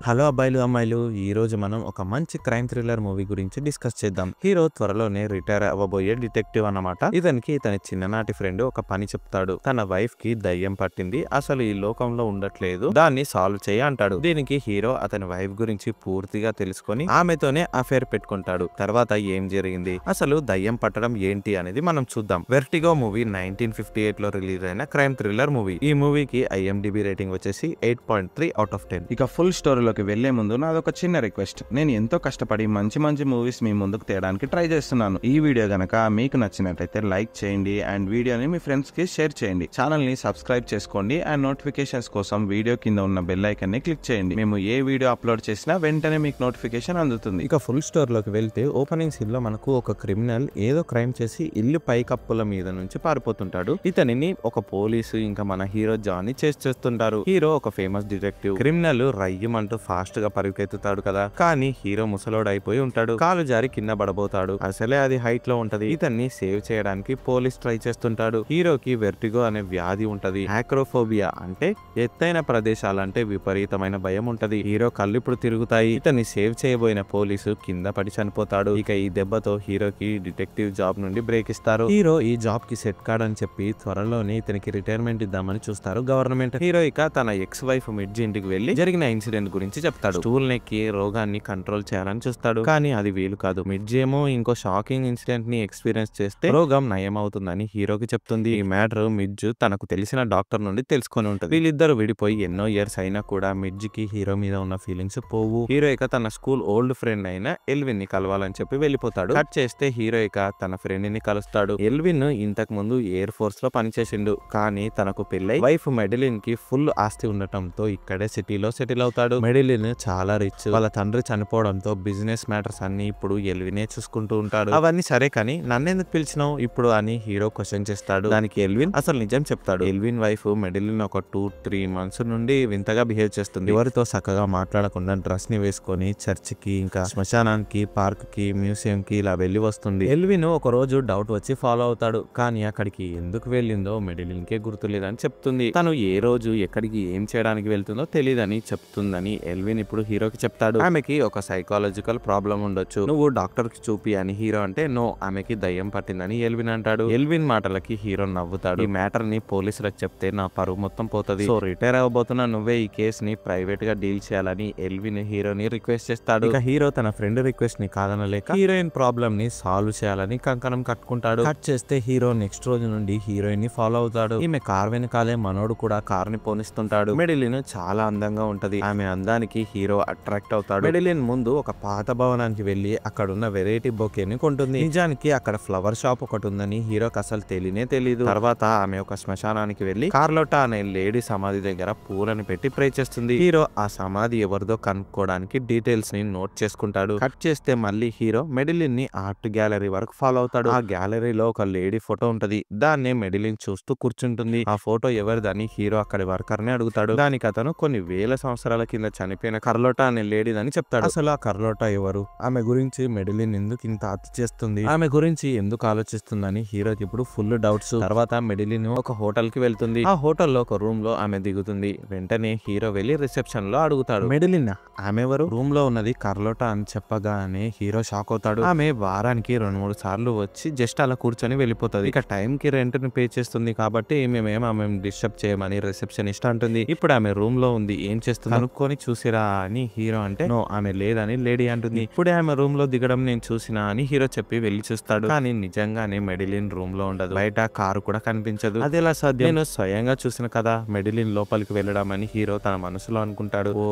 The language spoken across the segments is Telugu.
హలో అబ్బాయిలు అమ్మాయిలు, ఈ రోజు మనం ఒక మంచి క్రైమ్ థ్రిల్లర్ మూవీ గురించి డిస్కస్ చేద్దాం. హీరో త్వరలోనే రిటైర్ అవ్వబోయే డిటెక్టివ్ అన్నమాట. ఇతనికి తన చిన్ననాటి ఫ్రెండ్ ఒక పని చెప్తాడు. తన వైఫ్ కి దయ్యం పట్టింది, అసలు ఈ లోకంలో ఉండట్లేదు, దాన్ని సాల్వ్ చేయ అంటాడు. దీనికి హీరో అతని వైఫ్ గురించి పూర్తిగా తెలుసుకొని ఆమెతోనే అఫేర్ పెట్టుకుంటాడు. తర్వాత ఏం జరిగింది, అసలు దయ్యం పట్టడం ఏంటి అనేది మనం చూద్దాం. వెర్టిగో మూవీ 1958 లో రిలీజ్ అయిన క్రైమ్ థ్రిల్లర్ మూవీ. ఈ మూవీకి IMDb రేటింగ్ వచ్చేసి 8.3 అవుట్ ఆఫ్ 10. ఇక ఫుల్ స్టోరీలోకి వెళ్లే ముందు నాదొక చిన్న రిక్వెస్ట్. నేను ఎంతో కష్టపడి మంచి మూవీస్ మీ ముందుకు తేయడానికి ట్రై చేస్తున్నాను. ఈ వీడియో గనక మీకు నచ్చినట్లయితే లైక్ చేయండి అండ్ వీడియోని మీ ఫ్రెండ్స్ కి షేర్ చేయండి. ఛానల్ ని సబ్స్క్రైబ్ చేసుకోండి అండ్ నోటిఫికేషన్స్ కోసం వీడియో కింద ఉన్న బెల్ ఐకాన్ ని క్లిక్ చేయండి. మేము ఏ వీడియో అప్లోడ్ చేసినా వెంటనే మీకు నోటిఫికేషన్ అందుతుంది. ఇక ఫుల్ స్టోరీలోకి వెళ్తే ఓపెనింగ్ సీన్ లో మనకు ఒక క్రిమినల్ ఏదో క్రైమ్ చేసి ఇల్లు పైకప్పుల మీద నుంచి పారిపోతుంటాడు. ఇతనిని ఒక పోలీసు ఇంకా మన హీరో జానీ చేస్తుంటారు. హీరో ఒక ఫేమస్ డిటెక్టివ్. క్రిమినల్ రయ్యమంటూ ఫాస్ట్ గా పరిగెత్తుతాడు కదా, కానీ హీరో ముసలోడు అయిపోయి ఉంటాడు. కాలు జారి కింద పడబోతాడు. అసలే అది హైట్ లో ఉంటది. ఇతన్ని సేవ్ చేయడానికి పోలీస్ ట్రై చేస్తుంటాడు. హీరోకి వెర్టిగో అనే వ్యాధి ఉంటది. ఆక్రోఫోబియా అంటే ఎత్తైన ప్రదేశాలంటే విపరీతమైన భయం ఉంటది. హీరో కళ్ళు ఇప్పుడు తిరుగుతాయి. ఇతన్ని సేవ్ చేయబోయిన పోలీసు కింద పడి చనిపోతాడు. ఇక ఈ దెబ్బతో హీరోకి డిటెక్టివ్ జాబ్ నుండి బ్రేక్ ఇస్తారు. హీరో ఈ జాబ్ కి సెట్ కాడని చెప్పి త్వరలోనే ఇతనికి రిటైర్మెంట్ ఇద్దామని చూస్తారు గవర్నమెంట్. హీరో ఇక తన ఎక్స్ వైఫ్ మిడ్జి ఇంటికి వెళ్లి జరిగిన ఇన్సిడెంట్ గురించి చెప్తాడు. స్టూల్ నెక్కి రోగాన్ని కంట్రోల్ చేయాలని చూస్తాడు, కానీ అది వీలు కాదు. మిడ్జి ఏమో ఇంకో షాకింగ్ ఇన్సిడెంట్ ని ఎక్స్పీరియన్స్ చేస్తే రోగం నయం అవుతుందని హీరోకి చెప్తుంది. ఈ మ్యాటర్ మిడ్జు తనకు తెలిసిన డాక్టర్ నుండి తెలుసుకొని ఉంటుంది. వీళ్ళిద్దరు విడిపోయి ఎన్నో ఇయర్స్ అయినా కూడా మిడ్జికి హీరో మీద ఉన్న ఫీలింగ్స్ పోవు. హీరో ఇక తన స్కూల్ ఓల్డ్ ఫ్రెండ్ అయిన ఎల్విన్ ని కలవాలని చెప్పి వెళ్ళిపోతాడు. కట్ చేస్తే హీరో ఇక తన ఫ్రెండ్ ని కలుస్తాడు. ఎల్విన్ ఇంతకు ముందు ఎయిర్ ఫోర్స్ లో పనిచేసిండు, కానీ తనకు పెళ్ళై వైఫ్ మెడిలిన్ కి ఫుల్ ఆస్తి ఉండటంతో ఇక్కడే సిటీలో సెటిల్ అవుతాడు. మెడిలిన్ చాలా రిచ్. వాళ్ళ తండ్రి చనిపోవడంతో బిజినెస్ మ్యాటర్స్ అన్ని ఇప్పుడు ఎల్వినే చూసుకుంటూ ఉంటాడు. అవన్నీ సరే కానీ నన్నెందుకు పిలిచినావు ఇప్పుడు అని హీరో క్వశ్చన్ చేస్తాడు. దానికి ఎల్విన్ అసలు నిజం చెప్తాడు. ఎల్విన్ వైఫ్ మెడిలిన్ ఒక 2-3 months నుండి వింతగా బిహేవ్ చేస్తుంది. ఎవరితో చక్కగా మాట్లాడకుండా డ్రెస్ ని వేసుకొని చర్చ్ కి ఇంకా శ్మశానానికి పార్క్ కి మ్యూజియం కి ఇలా వెళ్లి వస్తుంది. ఎల్విన్ ఒక రోజు డౌట్ వచ్చి ఫాలో అవుతాడు, కానీ అక్కడికి ఎందుకు వెళ్ళిందో మెడిలిన్ కే గుర్తులేదని చెప్తుంది. తను ఏ రోజు ఎక్కడికి ఏం చేయడానికి వెళ్తుందో తెలియదని చెప్తుందని ఎల్విన్ ఇప్పుడు హీరోకి చెప్తాడు. ఆమెకి ఒక సైకాలజికల్ ప్రాబ్లం ఉండొచ్చు, నువ్వు డాక్టర్ కి చూపి అని హీరో అంటే నో, ఆమెకి దయ్యం పట్టిందని ఎల్విన్ అంటాడు. ఎల్విన్ మాటలకి హీరో నవ్వుతాడు. ఈ మ్యాటర్ ని పోలీసులకు చెప్తే నా పరువు మొత్తం పోతది, సో రిటైర్ అవ్వబోతున్నా నువ్వే ఈ కేసు ని ప్రైవేట్ గా డీల్ చేయాలని ఎల్విన్ హీరోని రిక్వెస్ట్ చేస్తాడు. ఇక హీరో తన ఫ్రెండ్ రిక్వెస్ట్ ని కాదనలేక హీరోయిన్ ప్రాబ్లం ని సాల్వ్ చేయాలని కంకణం కట్టుకుంటాడు. కట్ చేస్తే హీరో నెక్స్ట్ రోజు నుండి హీరోయిన్ ని ఫాలో అవుతాడు. ఈమె కార్ వెనకాలే మనోడు కూడా కార్ ని పోనిస్తుంటాడు. మెడిలిన్ చాలా అందంగా ఉంటది. ఆమె అందానికి హీరో అట్రాక్ట్ అవుతాడు. మెడిలిన్ ముందు ఒక పాత భవనానికి వెళ్లి అక్కడున్న వెరైటీ బొకేని కొంటుంది. నిజానికి అక్కడ ఫ్లవర్ షాప్ ఒకటి ఉందని హీరోకి అసలు తెలీదు. తర్వాత ఆమె ఒక శ్మశానానికి వెళ్లి కార్లోటా అనే లేడీ సమాధి దగ్గర పూలని పెట్టి ప్రే చేస్తుంది. హీరో ఆ సమాధి ఎవరిదో కనుక్కోవడానికి డీటెయిల్స్ ని నోట్ చేసుకుంటాడు. కట్ చేస్తే మళ్ళీ హీరో మెడిలిన్ ని ఆర్ట్ గ్యాలరీ వరకు ఫాలో అవుతాడు. ఆ గ్యాలరీలో ఒక లేడీ ఫోటో ఉంటది. దాన్ని మెడిలిన్ చూస్తూ కూర్చుంటుంది. ఆ ఫోటో ఎవరిదని హీరో అక్కడి వర్కర్ ని అడుగుతాడు. దానికి అతను కొన్ని వేల సంవత్సరాల కింద చనిపోయిన కార్లోటా అనే లేడీదని చెప్తాడు. అసలు ఆ కార్లోటా ఎవరు, ఆమె గురించి మెడిలిన్ ఎందుకు ఇంత అతి చేస్తుంది, ఆమె గురించి ఎందుకు ఆలోచిస్తుందని హీరోకి ఇప్పుడు ఫుల్ డౌట్స్. తర్వాత మెడిలిన్ ఒక హోటల్ కి వెళ్తుంది. ఆ హోటల్లో ఒక రూమ్ లో ఆమె దిగుతుంది. వెంటనే హీరో వెళ్లి రిసెప్షన్ లో అడుగుతాడు, మెడిలిన్ ఆమె ఎవరు, రూమ్ లో ఉన్నది కార్లోటా అని చెప్పగానే హీరో షాక్ అవుతాడు. ఆమె వారానికి 2-3 సార్లు వచ్చి జస్ట్ అలా కూర్చొని వెళ్ళిపోతుంది. ఇక టైం కి రెంట్ ని పే చేస్తుంది కాబట్టి మేమేం ఆమె డిస్టర్బ్ చేయమని రిసెప్షనిస్ట్ అంటుంది. ఇప్పుడు ఆమె రూమ్ లో ఉంది, ఏం చేస్తుంది అనుకొని చూసిరా అని హీరో అంటే నో, ఆమె లేదని లేడీ అంటుంది. ఇప్పుడే ఆమె రూమ్ లో దిగడం నేను చూసినా అని హీరో చెప్పి వెళ్లి చూస్తాడు. కానీ నిజంగానే మెడిలిన్ రూమ్ లో ఉండదు. బయట కారు కూడా కనిపించదు. అదెలా సాధ్యం, నేను స్వయంగా చూసిన కదా మెడిలిన్ లోపలికి వెళ్ళడం అని హీరో తన మనసులో అనుకుంటాడు. ఓ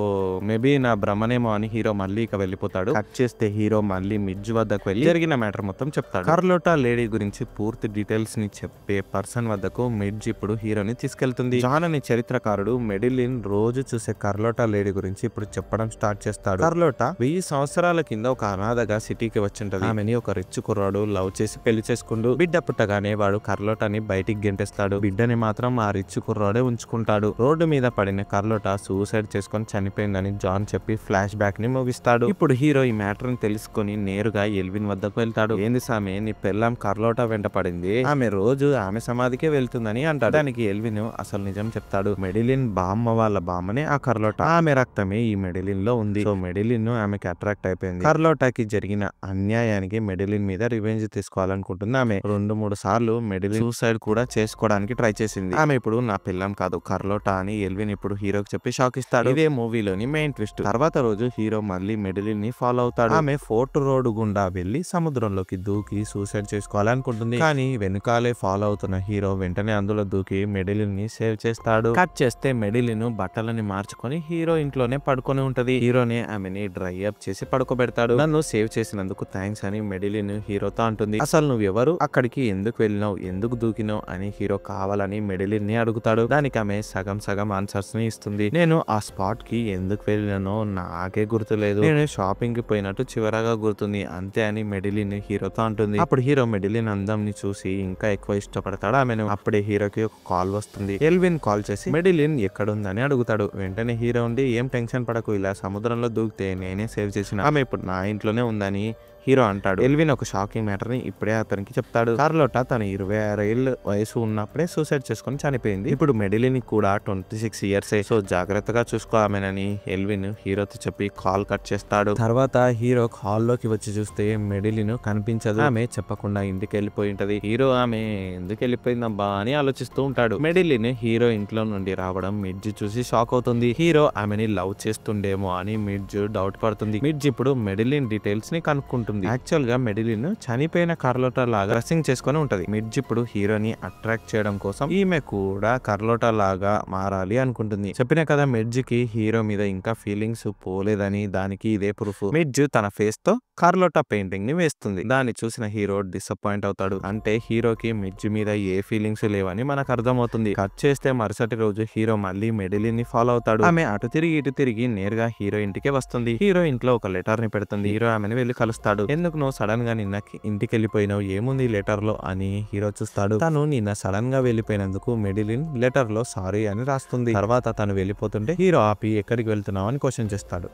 మేబీ నా భ్రమనేమో అని హీరో మళ్ళీ ఇక వెళ్ళిపోతాడు. కట్ చేస్తే హీరో మళ్ళీ మిడ్జ్ వద్దకు వెళ్లి జరిగిన మ్యాటర్ మొత్తం చెప్తాడు. కార్లోటా లేడీ గురించి పూర్తి డీటెయిల్స్ ని చెప్పే పర్సన్ వద్దకు మిడ్జ్ ఇప్పుడు హీరోని తీసుకెళ్తుంది. జాన్ అనే చరిత్రకారుడు మెడిలిన్ రోజు చూసే కార్లోటా లేడీ గురించి ఇప్పుడు చెప్పడం స్టార్ట్ చేస్తాడు. కార్లోటా 1000 సంవత్సరాల కింద ఒక అనాథగా సిటీకి వచ్చింటది. ఆమెని ఒక రిచ్ కుర్రాడు లవ్ చేసి పెళ్లి చేసుకుంటూ బిడ్డ పుట్టగానే వాడు కార్లోటాని బయటికి గెంటేస్తాడు. బిడ్డని మాత్రం ఆ రిచ్ కుర్రాడే ఉంచుకుంటాడు. రోడ్డు మీద పడిన కార్లోటా సూసైడ్ చేసుకొని చనిపోయిందని జాన్ చెప్పి ఫ్లాష్ బ్యాక్ ని ముగిస్తాడు. ఇప్పుడు హీరో ఈ మ్యాటర్ ని తెలుసుకుని నేరుగా ఎల్విన్ వద్దకు వెళ్తాడు. ఏంది సామె, నీ పెళ్ళాం కార్లోటా వెంట పడింది, ఆమె రోజు ఆమె సమాధికే వెళ్తుందని అంటాడు. దానికి ఎల్విన్ అసలు నిజం చెప్తాడు. మెడిలిన్ బామ్మ వాళ్ళ బామ్మనే ఆ కార్లోటా, ఆమె రక్తం మాత్రమే ఈ మెడిలిన్ లో ఉంది. సో మెడిలిన్ ఆమెకి అట్రాక్ట్ అయిపోయింది. కార్లోటాకి జరిగిన అన్యాయానికి మెడిలిన్ మీద రివెంజ్ తీసుకోవాలనుకుంటుంది ఆమె. 2-3 సార్లు మెడిలిన్ సూసైడ్ కూడా చేసుకోవడానికి ట్రై చేసింది. ఆమె ఇప్పుడు నా పిల్లం కాదు కార్లోటా అని ఎల్విన్ ఇప్పుడు హీరోకి చెప్పి షాక్ ఇస్తాడు. ఇదే మూవీలోని మెయిన్ ట్విస్ట్. తర్వాత రోజు హీరో మళ్ళీ మెడిలిన్ ని ఫాలో అవుతాడు. ఆమె ఫోర్ట్ రోడ్ గుండా వెళ్లి సముద్రంలోకి దూకి సూసైడ్ చేసుకోవాలనుకుంటుంది. కానీ వెనుకాలే ఫాలో అవుతున్న హీరో వెంటనే అందులో దూకి మెడిలిన్ ని సేవ్ చేస్తాడు. కట్ చేస్తే మెడిలిన్ బట్టలని మార్చుకొని హీరో ఇంట్లోనే పడుకొని ఉంటది. హీరోనే ఆమెని డ్రై అప్ చేసి పడుకోబెడతాడు. నన్ను సేవ్ చేసినందుకు థ్యాంక్స్ అని మెడిలిన్ హీరోతో అంటుంది. అసలు నువ్వెవరు, అక్కడికి ఎందుకు వెళ్ళినావు, ఎందుకు దూకినావు అని హీరో కావాలని మెడిలిన్ ని అడుగుతాడు. దానికి ఆమె సగం సగం ఆన్సర్స్ ని ఇస్తుంది. నేను ఆ స్పాట్ కి ఎందుకు వెళ్ళినానో నాకే గుర్తులేదు, నేను షాపింగ్ కి పోయినట్టు చివరగా గుర్తుంది అంతే అని మెడిలిన్ హీరోతో అంటుంది. అప్పుడు హీరో మెడిలిన్ అందం ని చూసి ఇంకా ఎక్కువ ఇష్టపడతాడు ఆమెను. అప్పుడే హీరోకి ఒక కాల్ వస్తుంది. ఎల్విన్ కాల్ చేసి మెడిలిన్ ఎక్కడుందని అడుగుతాడు. వెంటనే హీరో ఉండి ఏం టెన్షన్ పడకు, ఇలా సముద్రంలో దూకితే నేనే సేవ్ చేసిన, ఆమె ఇప్పుడు నా ఇంట్లోనే ఉందని హీరో అంటాడు. ఎల్విన్ ఒక షాకింగ్ మ్యాటర్ ని ఇప్పుడే అతనికి చెప్తాడు. కార్లోటా తన 26 ఏళ్ళ వయసు ఉన్నప్పుడే సూసైడ్ చేసుకుని చనిపోయింది. ఇప్పుడు మెడిలిన్ కూడా 26 ఇయర్స్. సో జాగ్రత్తగా చూసుకో ఆమెనని ఎల్విన్ హీరోతో చెప్పి కాల్ కట్ చేస్తాడు. తర్వాత హీరో హాల్ లోకి వచ్చి చూస్తే మెడిలిన్ కనిపించదు. ఆమె చెప్పకుండా ఇంటికి వెళ్ళిపోయి ఉంటది. హీరో ఆమె ఎందుకు వెళ్ళిపోయిందబ్బా అని ఆలోచిస్తూ ఉంటాడు. మెడిలిన్ హీరో ఇంట్లో నుండి రావడం మిడ్జ్ చూసి షాక్ అవుతుంది. హీరో ఆమెని లవ్ చేస్తుండేమో అని మిడ్జ్ డౌట్ పడుతుంది. మిడ్జ్ ఇప్పుడు మెడిలిన్ డీటెయిల్స్ ని కనుక్కుంటుంది. యాక్చువల్ గా మెడిలిన్ చనిపోయిన కార్లోటా లాగా డ్రెస్సింగ్ చేసుకుని ఉంటది. మిడ్జ్ ఇప్పుడు హీరోని అట్రాక్ట్ చేయడం కోసం ఈమె కూడా కార్లోటా లాగా మారాలి అనుకుంటుంది. చెప్పిన కదా మిడ్జ్ కి హీరో మీద ఇంకా ఫీలింగ్స్ పోలేదని, దానికి ఇదే ప్రూఫ్. మిడ్జ్ తన ఫేస్ తో కార్లోటా పెయింటింగ్ ని వేస్తుంది. దాన్ని చూసిన హీరో డిసప్పాయింట్ అవుతాడు. అంటే హీరోకి మిడ్జ్ మీద ఏ ఫీలింగ్స్ లేవని మనకు అర్థమవుతుంది. కట్ చేస్తే మరుసటి రోజు హీరో మళ్ళీ మెడిలిన్ ని ఫాలో అవుతాడు. ఆమె అటు తిరిగి ఇటు తిరిగి నేరుగా హీరో ఇంటికే వస్తుంది. హీరో ఇంట్లో ఒక లెటర్ ని పెడుతుంది. హీరో ఆమెను వెళ్లి కలుస్తాడు. ఎందుకు నువ్వు సడన్ గా నిన్న ఇంటికి వెళ్ళిపోయినావు, ఏముంది లెటర్ లో అని హీరో చూస్తాడు. తను నిన్న సడన్ గా వెళ్ళిపోయినందుకు మెడిలిన్ లెటర్ లో సారీ అని రాస్తుంది. తర్వాత తను వెళ్ళిపోతుంటే హీరో ఆపి ఎక్కడికి వెళ్తున్నావు అని క్వశ్చన్ చేస్తాడు.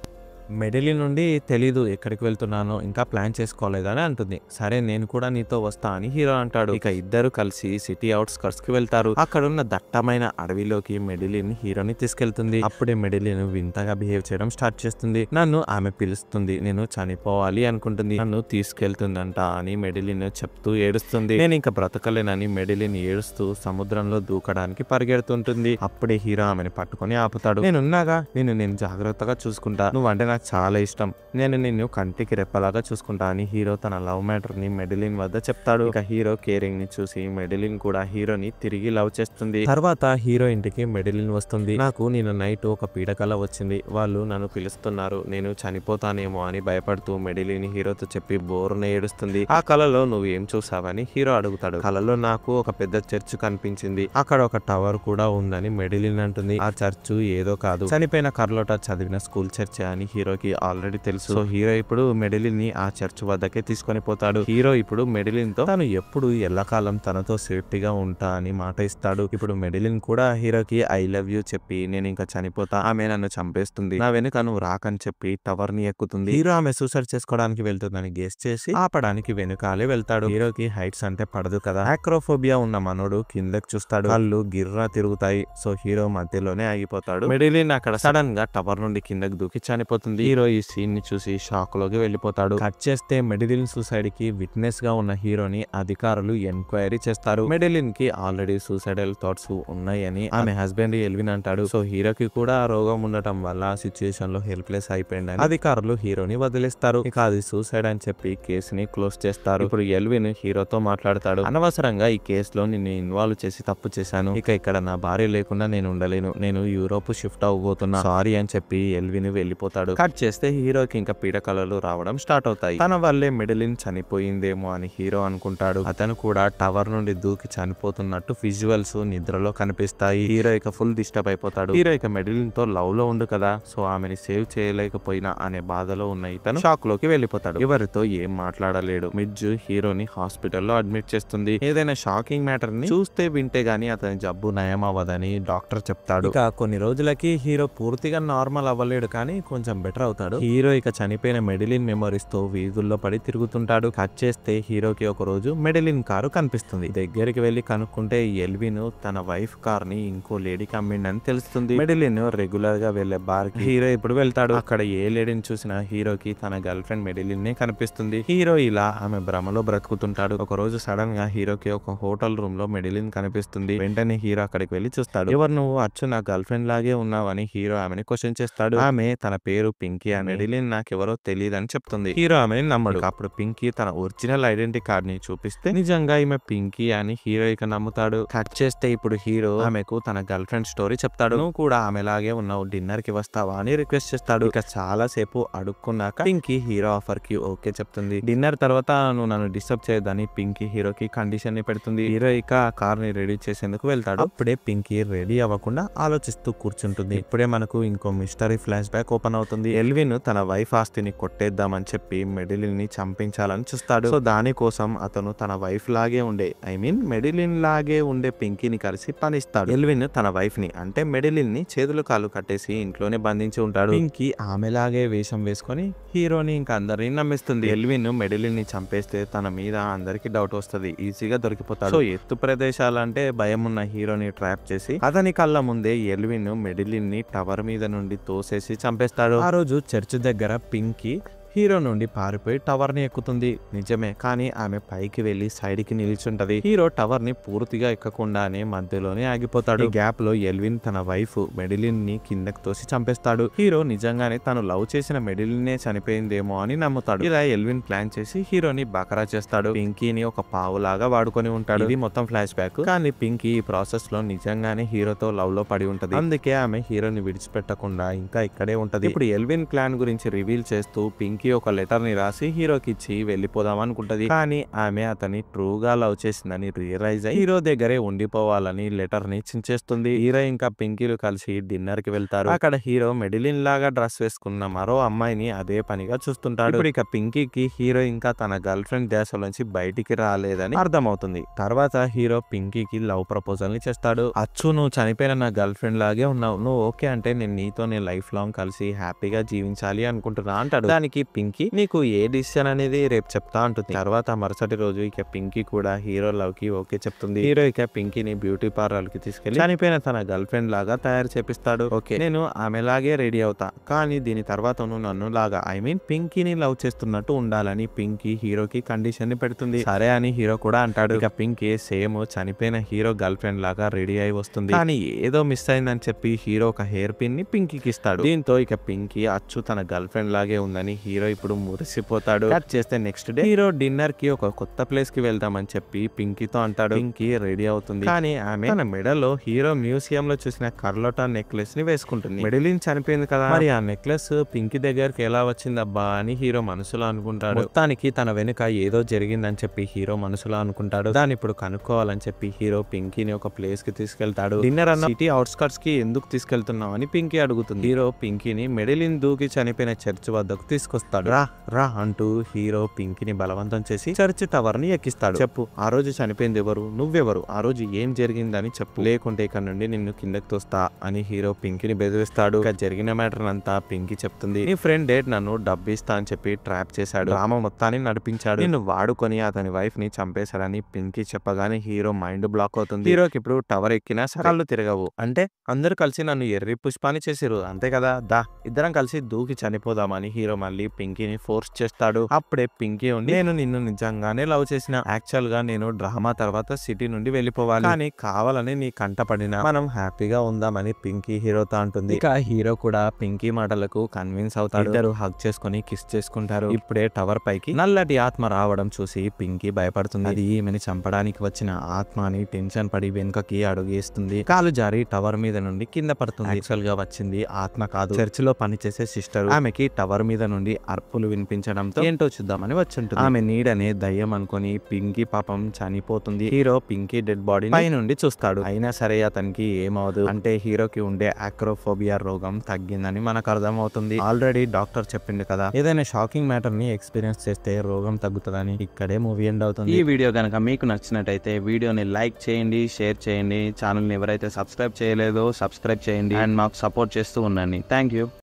మెడిలిన్ నుండి తెలీదు ఎక్కడికి వెళ్తున్నానో, ఇంకా ప్లాన్ చేసుకోలేదని అంటుంది. సరే నేను కూడా నీతో వస్తా అని హీరో అంటాడు. ఇక ఇద్దరు కలిసి సిటీ అవుట్స్కర్ట్స్ కి వెళ్తారు. అక్కడున్న దట్టమైన అడవిలోకి మెడిలిన్ హీరోని తీసుకెళ్తుంది. అప్పుడే మెడిలిన్ వింతగా బిహేవ్ చేయడం స్టార్ట్ చేస్తుంది. నన్ను ఆమె పిలుస్తుంది, నేను చనిపోవాలి అనుకుంటుంది, నన్ను తీసుకెళ్తుందంట అని మెడిలిన్ చెప్తూ ఏడుస్తుంది. నేను ఇంకా బ్రతకలేనని మెడిలిన్ ఏడుస్తూ సముద్రంలో దూకడానికి పరిగెడుతుంటుంది. అప్పుడే హీరో ఆమెను పట్టుకొని ఆపుతాడు. నేనున్నాగా, నేను జాగ్రత్తగా చూసుకుంటా, నువ్వంటే నాకు చాలా ఇష్టం, నేను నిన్ను కంటికి రెప్పలాగా చూసుకుంటా అని హీరో తన లవ్ మ్యాటర్ ని మెడిలిన్ వద్ద చెప్తాడు. ఇక హీరో కేరింగ్ ని చూసి మెడిలిన్ కూడా హీరోని తిరిగి లవ్ చేస్తుంది. తర్వాత హీరో ఇంటికి మెడిలిన్ వస్తుంది. నాకు నిన్న నైట్ ఒక పీడకల వచ్చింది, వాళ్ళు నన్ను పిలుస్తున్నారు, నేను చనిపోతానేమో అని భయపడుతూ మెడిలిన్ హీరోతో చెప్పి బోరున ఏడుస్తుంది. ఆ కలలో నువ్వు ఏం చూసావని హీరో అడుగుతాడు. కలలో నాకు ఒక పెద్ద చర్చ్ కనిపించింది, అక్కడ ఒక టవర్ కూడా ఉందని మెడిలిన్ అంటుంది. ఆ చర్చ్ ఏదో కాదు, చనిపోయిన కార్లోటా చదివిన స్కూల్ చర్చ్ అని హీరోకి ఆల్రెడీ తెలుసు. సో హీరో ఇప్పుడు మెడిలిన్ ని ఆ చర్చ్ వద్దకే తీసుకొని పోతాడు. హీరో ఇప్పుడు మెడిలిన్ తో తను ఎప్పుడు ఎల్లకాలం తనతో సేఫ్టీగా ఉంటా అని మాట ఇస్తాడు. ఇప్పుడు మెడిలిన్ కూడా హీరోకి ఐ లవ్ యూ చెప్పి నేను ఇంకా చనిపోతా, ఆమె నన్ను చంపేస్తుంది, నా వెనుక నువ్వు రాకని చెప్పి టవర్ ని ఎక్కుతుంది. హీరో ఆమె సూసైడ్ చేసుకోవడానికి వెళ్తుందని గెస్ చేసి ఆపడానికి వెనుకాలే వెళ్తాడు. హీరోకి హైట్స్ అంటే పడదు కదా. ఆక్రోఫోబియా ఉన్న మనోడు కిందకి చూస్తాడు, కళ్ళు గిర్రా తిరుగుతాయి. సో హీరో మధ్యలోనే ఆగిపోతాడు. మెడిలిన్ అక్కడ సడన్ గా టవర్ నుండి కిందకి దూకి చనిపోతుంది. హీరో ఈ సీన్ ని చూసి షాక్ లోకి వెళ్ళిపోతాడు. కట్ చేస్తే మెడిలిన్ సూసైడ్ కి విట్నెస్ గా ఉన్న హీరోని అధికారులు ఎంక్వైరీ చేస్తారు. మెడిలిన్ కి ఆల్రెడీ సూసైడల్ థాట్స్ ఉన్నాయని ఆమె హస్బెండ్ ఎల్విన్ అంటాడు. సో హీరోకి కూడా ఆ రోగం ఉండటం వల్ల సిచ్యుయేషన్ లో హెల్ప్లెస్ అయిపోయిందని అధికారులు హీరోని వదిలేస్తారు. ఇక అది సూసైడ్ అని చెప్పి కేసుని క్లోజ్ చేస్తారు. ఇప్పుడు ఎల్విన్ హీరోతో మాట్లాడతాడు. అనవసరంగా ఈ కేసులో నిన్ను ఇన్వాల్వ్ చేసి తప్పు చేశాను, ఇక ఇక్కడ నా భార్య లేకుండా నేను ఉండలేను, నేను యూరోప్ షిఫ్ట్ అవబోతున్నా, సారీ అని చెప్పి ఎల్విన్ వెళ్ళిపోతాడు. కట్ చేస్తే హీరోకి ఇంకా పీడకలలు రావడం స్టార్ట్ అవుతాయి. తన వల్లే మెడిలిన్ చనిపోయిందేమో అని హీరో అనుకుంటాడు. అతను కూడా టవర్ నుండి దూకి చనిపోతున్నట్టు విజువల్స్ నిద్రలో కనిపిస్తాయి. హీరో ఇక ఫుల్ డిస్టర్బ్ అయిపోతాడు. హీరో ఇక మెడిలిన్ తో లవ్ లో ఉండు కదా, సో ఆమెని సేవ్ చేయలేకపోయినా అనే బాధలో ఉన్న ఇతను షాక్ లోకి వెళ్ళిపోతాడు. ఎవరితో ఏం మాట్లాడలేడు. మిడ్జ్ హీరోని హాస్పిటల్లో అడ్మిట్ చేస్తుంది. ఏదైనా షాకింగ్ మ్యాటర్ ని చూస్తే వింటే గానీ అతని జబ్బు నయం అవ్వదని డాక్టర్ చెప్తాడు. ఇక కొన్ని రోజులకి హీరో పూర్తిగా నార్మల్ అవ్వలేడు, కానీ కొంచెం బెటర్ అవుతాడు. హీరో ఇక చనిపోయిన మెడిలిన్ మెమరీస్ తో వీధుల్లో పడి తిరుగుతుంటాడు. కట్ చేస్తే హీరోకి ఒక రోజు మెడిలిన్ కారు కనిపిస్తుంది. దగ్గరికి వెళ్లి కనుక్కుంటే ఎల్విన్ తన వైఫ్ కార్ ని ఇంకో లేడీకి అమ్మిండని తెలుస్తుంది. మెడిలిన్ రెగ్యులర్ గా వెళ్లే బార్ కి హీరో ఇప్పుడు వెళ్తాడు. అక్కడ ఏ లేడీని చూసినా హీరోకి తన గర్ల్ ఫ్రెండ్ మెడిలిన్ నే కనిపిస్తుంది. హీరో ఇలా ఆమె భ్రమలో బ్రతుకుతుంటాడు. ఒక రోజు సడన్ గా హీరోకి ఒక హోటల్ రూమ్ లో మెడిలిన్ కనిపిస్తుంది. వెంటనే హీరో అక్కడికి వెళ్లి చూస్తాడు. ఎవరు నువ్వు? అచ్చు నా గర్ల్ ఫ్రెండ్ లాగే ఉన్నావని హీరో ఆమెని క్వశ్చన్ చేస్తాడు. ఆమె తన పేరు పింకీ అని, మెడిలిన్ నాకెవరో తెలియదని చెప్తుంది. హీరో ఆమెని నమ్మడు. అప్పుడు పింకీ తన ఒరిజినల్ ఐడెంటిటీ కార్డ్ ని చూపిస్తే నిజంగా ఈమె పింకీ అని హీరో ఇక నమ్ముతాడు. కట్ చేస్తే ఇప్పుడు హీరో ఆమెకు తన గర్ల్ ఫ్రెండ్ స్టోరీ చెప్తాడు. నువ్వు కూడా ఆమెలాగే ఉన్నావు, డిన్నర్ కి వస్తావా అని రిక్వెస్ట్ చేస్తాడు. ఇక చాలా సేపు అడుక్కున్నాక పింకీ హీరో ఆఫర్ కి ఓకే చెప్తుంది. డిన్నర్ తర్వాత నువ్వు నన్ను డిస్టర్బ్ చేయొద్దని పింకీ హీరోకి కండిషన్ ని పెడుతుంది. హీరో ఇక కార్ ని రెడీ చేసేందుకు వెళ్తాడు. అప్పుడే పింకీ రెడీ అవ్వకుండా ఆలోచిస్తూ కూర్చుంటుంది. ఇప్పుడే మనకు ఇంకో మిస్టరీ ఫ్లాష్ బ్యాక్ ఓపెన్ అవుతుంది. ఎల్విన్ తన వైఫ్ ఆస్తిని కొట్టేద్దామని చెప్పి మెడిలిన్ ని చంపించాలని చూస్తాడు. సో దానికోసం అతను తన వైఫ్ లాగే ఉండే మెడిలిన్ లాగే ఉండే పింకీని కలిసి పనిస్తాడు. ఎల్విన్ తన వైఫ్ ని అంటే మెడిలిన్ ని చేతులు కాళ్ళు కట్టేసి ఇంట్లోనే బంధించి ఉంటాడు. పింకీ ఆమెలాగే వేషం వేసుకొని హీరోని ఇంకా అందరినీ నమ్మిస్తుంది. ఎల్విన్ మెడిలిన్ ని చంపేస్తే తన మీద అందరికి డౌట్ వస్తుంది, ఈజీగా దొరికిపోతాడు. సో ఎత్తు ప్రదేశాలంటే భయం ఉన్న హీరోని ట్రాప్ చేసి అతని కళ్ళ ముందే ఎల్విన్ మెడిలిన్ ని టవర్ మీద నుండి తోసేసి చంపేస్తాడు. ఆ రోజు చర్చ్ దగ్గర పింకీ హీరో నుండి పారిపోయి టవర్ ని ఎక్కుతుంది. నిజమే, కానీ ఆమె పైకి వెళ్లి సైడ్ కి నిల్చుంటది. హీరో టవర్ ని పూర్తిగా ఎక్కకుండానే మధ్యలోనే ఆగిపోతాడు. ఈ గ్యాప్ లో ఎల్విన్ తన వైఫ్ మెడిలిన్ ని కిందకి తోసి చంపేస్తాడు. హీరో నిజంగానే తను లవ్ చేసిన మెడిలిన్ నే చనిపోయిందేమో అని నమ్ముతాడు. ఇలా ఎల్విన్ ప్లాన్ చేసి హీరోని బకరా చేస్తాడు. పింకీని ఒక పావులాగా వాడుకొని ఉంటాడు. ఇది మొత్తం ఫ్లాష్ బ్యాక్. కానీ పింకీ ఈ ప్రాసెస్ లో నిజంగానే హీరోతో లవ్ లో పడి ఉంటది. అందుకే ఆమె హీరోని విడిచిపెట్టకుండా ఇంకా ఇక్కడే ఉంటది. ఇప్పుడు ఎల్విన్ ప్లాన్ గురించి రివీల్ చేస్తూ పింకీ ఒక లెటర్ ని రాసి హీరోకి ఇచ్చి వెళ్లిపోదాం అనుకుంటది. కానీ ఆమె అతని ట్రూగా లవ్ చేసిందని రియలైజ్ అయ్యి హీరో దగ్గరే ఉండిపోవాలని లెటర్ ని చించేస్తుంది. హీరో ఇంకా పింకీలు కలిసి డిన్నర్ కి వెళ్తారు. అక్కడ హీరో మెడిలిన్ లాగా డ్రెస్ వేసుకున్న మరో అమ్మాయిని అదే పనిగా చూస్తుంటాడు. ఇప్పుడు ఇక పింకీకి హీరో ఇంకా తన గర్ల్ ఫ్రెండ్ దేశంలోంచి బయటికి రాలేదని అర్థమవుతుంది. తర్వాత హీరో పింకీకి లవ్ ప్రపోజల్ ని చేస్తాడు. అచ్చు నువ్వు చనిపోయిన నా గర్ల్ ఫ్రెండ్ లాగే ఉన్నావు, నువ్వు ఓకే అంటే నేను నీతో లైఫ్ లాంగ్ కలిసి హ్యాపీగా జీవించాలి అనుకుంటున్నా అంటాడు. దానికి పింకీ నీకు ఏ డిసిషన్ అనేది రేపు చెప్తా అంటుంది. తర్వాత మరుసటి రోజు ఇక పింకీ కూడా హీరో లవ్ కి ఓకే చెప్తుంది. హీరో ఇక పింకీని బ్యూటీ పార్లర్ కి తీసుకెళ్లి చనిపోయిన తన గర్ల్ ఫ్రెండ్ లాగా తయారు చేపిస్తాడు. ఓకే నేను ఆమెలాగే రెడీ అవుతా, కానీ దీని తర్వాత నువ్వు నన్ను లాగా పింకీని లవ్ చేస్తున్నట్టు ఉండాలని పింకీ హీరోకి కండిషన్ ని పెడుతుంది. సరే అని హీరో కూడా అంటాడు. ఇక పింకీ సేమ్ చనిపోయిన హీరో గర్ల్ ఫ్రెండ్ లాగా రెడీ అయి వస్తుంది. కానీ ఏదో మిస్ అయిందని చెప్పి హీరో ఒక హెయిర్ పిన్ ని పింకీకి ఇస్తాడు. దీంతో ఇక పింకీ అచ్చు తన గర్ల్ ఫ్రెండ్ లాగే ఉందని హీరో ఇప్పుడు మురిసిపోతాడు. కట్ చేస్తే నెక్స్ట్ డే హీరో డిన్నర్ కి ఒక కొత్త ప్లేస్ కి వెళ్దామని చెప్పి పింకీతో అంటాడు. పింకీ రెడీ అవుతుంది. కానీ ఆమె తన మెడలో హీరో మ్యూజియం లో చూసిన కర్లోటా నెక్లెస్ ని వేసుకుంటుంది. మెడిలిన్ చనిపోయింది కదా, మరి ఆ నెక్లెస్ పింకీ దగ్గరికి ఎలా వచ్చిందబ్బా అని హీరో మనసులో అనుకుంటాడు. మొత్తానికి తన వెనుక ఏదో జరిగిందని చెప్పి హీరో మనసులో అనుకుంటాడు. దాన్ని ఇప్పుడు కనుక్కోవాలని చెప్పి హీరో పింకీని ఒక ప్లేస్ కి తీసుకెళ్తాడు. డిన్నర్ అన్న సిటీ అవుట్స్కట్స్ కి ఎందుకు తీసుకెళ్తున్నావు అని పింకీ అడుగుతుంది. హీరో పింకీని మెడిలిన్ దూకి చనిపోయిన చర్చ్ వద్దకు తీసుకొస్తాడు. రా రా అంటూ హీరో పింకీని బలవంతం చేసి చర్చ్ టవర్ ని ఎక్కిస్తాడు. చెప్పు, ఆ రోజు చనిపోయింది ఎవరు, నువ్వెవరు, ఆ రోజు ఏం జరిగిందని చెప్పు, లేకుంటే ఇక్కడ నుండి నిన్ను కిందకి తోస్తా అని హీరో పింకీని బెదిరిస్తాడు. ఇక జరిగిన మ్యాటర్ అంతా పింకీ చెప్తుంది. నీ ఫ్రెండ్ డేట్ నన్ను డబ్బు ఇస్తా అని చెప్పి ట్రాప్ చేశాడు, డ్రామా మొత్తాన్ని నడిపించాడు, నిన్ను వాడుకొని అతని వైఫ్ ని చంపేశాడని పింకీ చెప్పగానే హీరో మైండ్ బ్లాక్ అవుతుంది. హీరోకి ఇప్పుడు టవర్ ఎక్కినా కళ్ళు తిరగవు. అంటే అందరు కలిసి నన్ను ఎర్రి పుష్పాన్ని చేసిరు అంతే కదా, దా ఇద్దరం కలిసి దూకి చనిపోదామని హీరో మళ్ళీ పింకీని ఫోర్స్ చేస్తాడు. అప్పుడే పింకీ ఉండి నేను నిన్ను నిజంగానే లవ్ చేసిన, యాక్చువల్ గా నేను డ్రామా తర్వాత సిటీ నుండి వెళ్ళిపోవాలి, కానీ కావాలని నీ కంట పడినా మనం హ్యాపీగా ఉందామని పింకీ హీరోతో అంటుంది. ఇక హీరో కూడా పింకీ మాటలకు కన్విన్స్ అవుతాడు. ఇద్దరు హగ్ చేసుకుని కిస్ చేసుకుంటారు. ఇప్పుడే టవర్ పైకి నల్లటి ఆత్మ రావడం చూసి పింకీ భయపడుతుంది. అది ఈమెని చంపడానికి వచ్చిన ఆత్మ అని టెన్షన్ పడి వెనుకకి అడుగేస్తుంది. కాలు జారి టవర్ మీద నుండి కింద పడుతుంది. యాక్చువల్ గా వచ్చింది ఆత్మ కాదు, చర్చ్ లో పనిచేసే సిస్టర్. ఆమెకి టవర్ మీద నుండి అర్పులు వినిపించడంతో ఏంటో చూద్దామని వచ్చుంటుంది. ఆమె నీడనే దయ్యం అనుకుని పింకీ పాపం చనిపోతుంది. హీరో పింకీ డెడ్ బాడీ పై నుండి చూస్తాడు. అయినా సరే అతనికి ఏమవదు. అంటే హీరోకి ఉండే ఆక్రోఫోబియా రోగం తగ్గిందని మనకు అర్థం అవుతుంది. ఆల్రెడీ డాక్టర్ చెప్పిండు కదా, ఏదైనా షాకింగ్ మ్యాటర్ ని ఎక్స్పీరియన్స్ చేస్తే రోగం తగ్గుతుందని. ఇక్కడే మూవీ ఎండ్ అవుతుంది. ఈ వీడియో కనుక మీకు నచ్చినట్టయితే వీడియోని లైక్ చేయండి, షేర్ చేయండి. ఛానల్ ని ఎవరైతే సబ్స్క్రైబ్ చేయలేదో సబ్స్క్రైబ్ చేయండి అండ్ మాకు సపోర్ట్ చేస్తూ ఉండండి. Thank you.